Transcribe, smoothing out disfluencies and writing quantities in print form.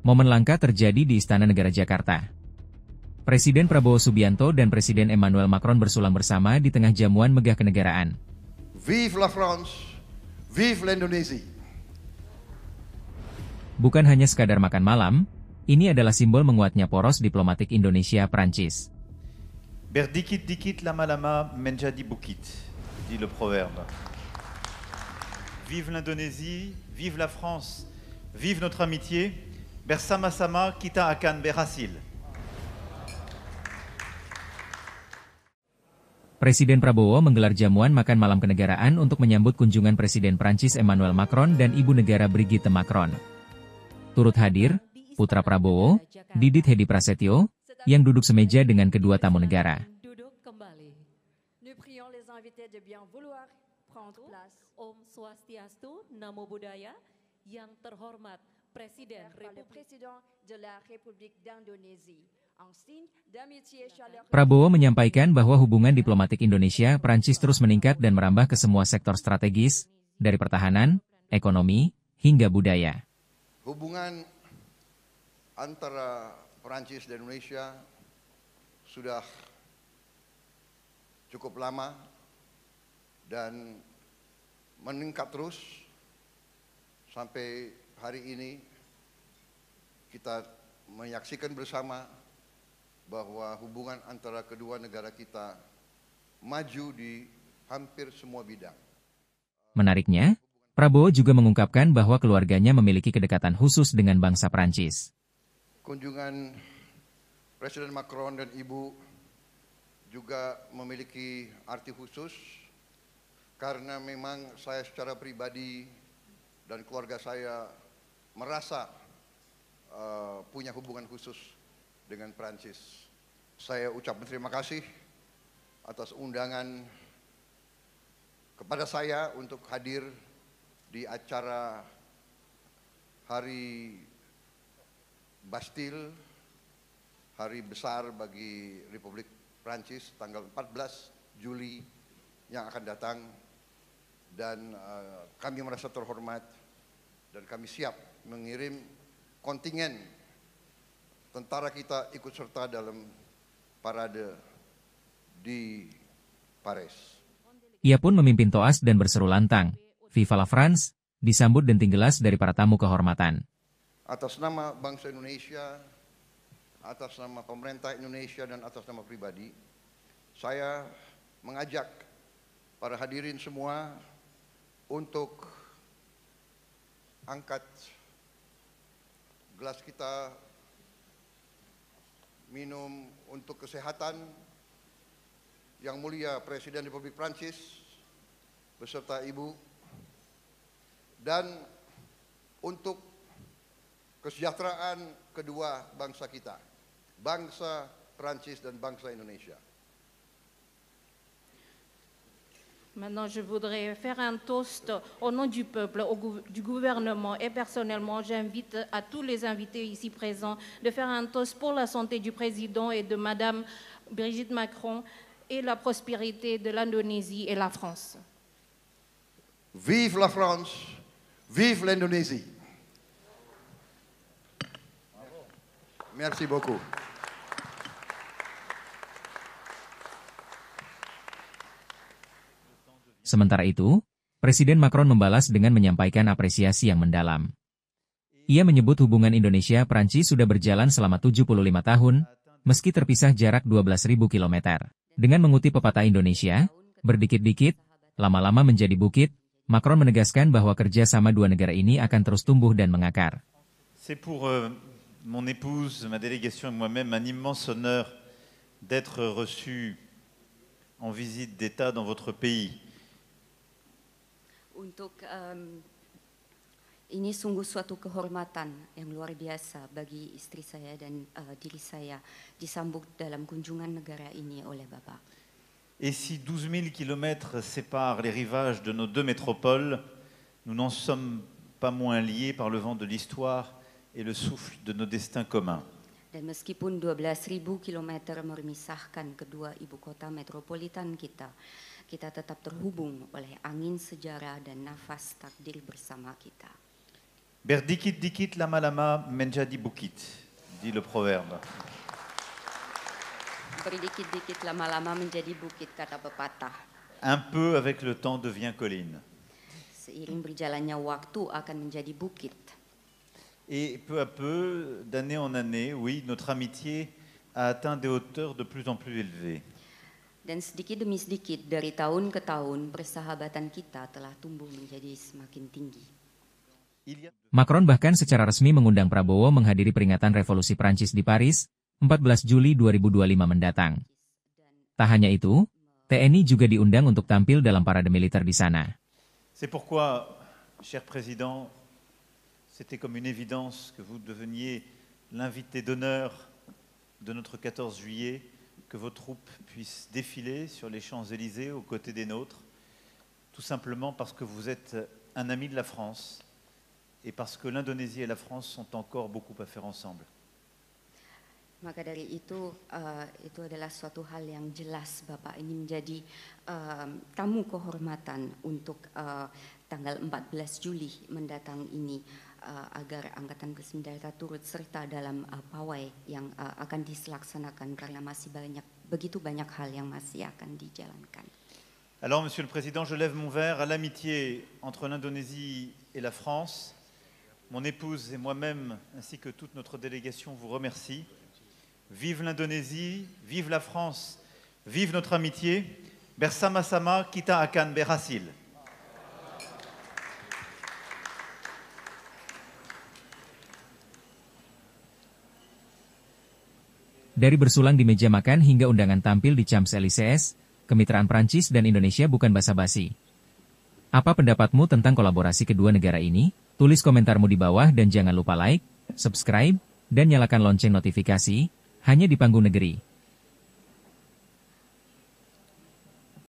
Momen langka terjadi di Istana Negara Jakarta. Presiden Prabowo Subianto dan Presiden Emmanuel Macron bersulang bersama di tengah jamuan megah kenegaraan. Vive la France, vive l'Indonésie. Bukan hanya sekadar makan malam, ini adalah simbol menguatnya poros diplomatik Indonesia-Prancis. Berdikit-dikit lama-lama menjadi bukit, dit le proverbe. Vive l'Indonésie, vive la France, vive notre amitié, bersama-sama kita akan berhasil. Presiden Prabowo menggelar jamuan makan malam kenegaraan untuk menyambut kunjungan Presiden Prancis Emmanuel Macron dan Ibu Negara Brigitte Macron. Turut hadir, putra Prabowo, Didit Hedi Prasetyo, yang duduk semeja dengan kedua tamu negara. Om Swastiastu, Namo Buddhaya, yang terhormat Presiden Republik Indonesia. Prabowo menyampaikan bahwa hubungan diplomatik Indonesia-Prancis terus meningkat dan merambah ke semua sektor strategis, dari pertahanan, ekonomi, hingga budaya. Hubungan antara Prancis dan Indonesia sudah cukup lama dan meningkat terus sampai hari ini. Kita menyaksikan bersama bahwa hubungan antara kedua negara kita maju di hampir semua bidang. Menariknya, Prabowo juga mengungkapkan bahwa keluarganya memiliki kedekatan khusus dengan bangsa Prancis. Kunjungan Presiden Macron dan Ibu juga memiliki arti khusus karena memang saya secara pribadi dan keluarga saya merasa punya hubungan khusus dengan Prancis. Saya ucapkan terima kasih atas undangan kepada saya untuk hadir di acara Hari Bastille, hari besar bagi Republik Prancis, tanggal 14 Juli yang akan datang. Dan kami merasa terhormat dan kami siap mengirim kontingen tentara kita ikut serta dalam parade di Paris. Ia pun memimpin toas dan berseru lantang, Viva la France, disambut denting gelas dari para tamu kehormatan. Atas nama bangsa Indonesia, atas nama pemerintah Indonesia dan atas nama pribadi, saya mengajak para hadirin semua untuk angkat gelas kita minum untuk kesehatan Yang Mulia Presiden Republik Prancis beserta Ibu, dan untuk kesejahteraan kedua bangsa kita, bangsa Prancis dan bangsa Indonesia. Maintenant, je voudrais faire un toast au nom du peuple, du gouvernement, et personnellement, j'invite à tous les invités ici présents de faire un toast pour la santé du président et de Madame Brigitte Macron et la prospérité de l'Indonésie et la France. Vive la France, vive l'Indonésie. Merci beaucoup. Sementara itu, Presiden Macron membalas dengan menyampaikan apresiasi yang mendalam. Ia menyebut hubungan Indonesia-Prancis sudah berjalan selama 75 tahun, meski terpisah jarak 12.000 km. Dengan mengutip pepatah Indonesia, berdikit-dikit, lama-lama menjadi bukit, Macron menegaskan bahwa kerjasama dua negara ini akan terus tumbuh dan mengakar. C'est pour mon épouse, ma délégation et moi-même un immense honneur d'être reçu en visite d'État dans votre pays. Untuk ini sungguh suatu kehormatan yang luar biasa bagi istri saya dan diri saya disambut dalam kunjungan negara ini oleh Bapak. Et si 12 000 kilomètres séparent les rivages de nos deux métropoles, nous n'en sommes pas moins liés par le vent de l'histoire et le souffle de nos destins communs. Dan meskipun 12.000 kilometer memisahkan kedua ibu kota metropolitan kita, kita tetap terhubung oleh angin sejarah dan nafas takdir bersama kita. Berdikit dikit lama-lama menjadi bukit, dit le proverbe. Berdikit-dikit lama-lama menjadi bukit, kata pepatah. Un peu avec le temps devient colline. Seiring berjalannya waktu akan menjadi bukit. Et peu à peu, d'année en année, oui, notre amitié a atteint des hauteurs de plus en plus élevées. Dan sedikit demi sedikit dari tahun ke tahun persahabatan kita telah tumbuh menjadi semakin tinggi. Macron bahkan secara resmi mengundang Prabowo menghadiri peringatan revolusi Prancis di Paris, 14 Juli 2025 mendatang. Tak hanya itu, TNI juga diundang untuk tampil dalam parade militer di sana. C'est pourquoi, cher Président, c'était comme une évidence que vous deveniez l'invité d'honneur de notre 14 juillet, que vos troupes puissent défiler sur les Champs-Élysées aux côtés des nôtres, tout simplement parce que vous êtes un ami de la France et parce que l'Indonésie et la France sont encore beaucoup à faire ensemble. Maka dari itu adalah suatu hal yang jelas Bapak ini menjadi tamu kehormatan untuk tanggal 14 Juli mendatang ini agar Angkatan Bersenjata turut serta dalam pawai yang akan dilaksanakan karena masih begitu banyak hal yang masih akan dijalankan. Alors, Monsieur le Président, je lève mon verre à l'amitié entre l'Indonésie et la France. Mon épouse et moi-même, ainsi que toute notre délégation, vous remercie. Vive l'Indonésie, vive la France, vive notre amitié. Bersama-sama kita akan berhasil. Dari bersulang di meja makan hingga undangan tampil di Champs-Élysées, kemitraan Prancis dan Indonesia bukan basa-basi. Apa pendapatmu tentang kolaborasi kedua negara ini? Tulis komentarmu di bawah dan jangan lupa like, subscribe, dan nyalakan lonceng notifikasi, hanya di Panggung Negeri.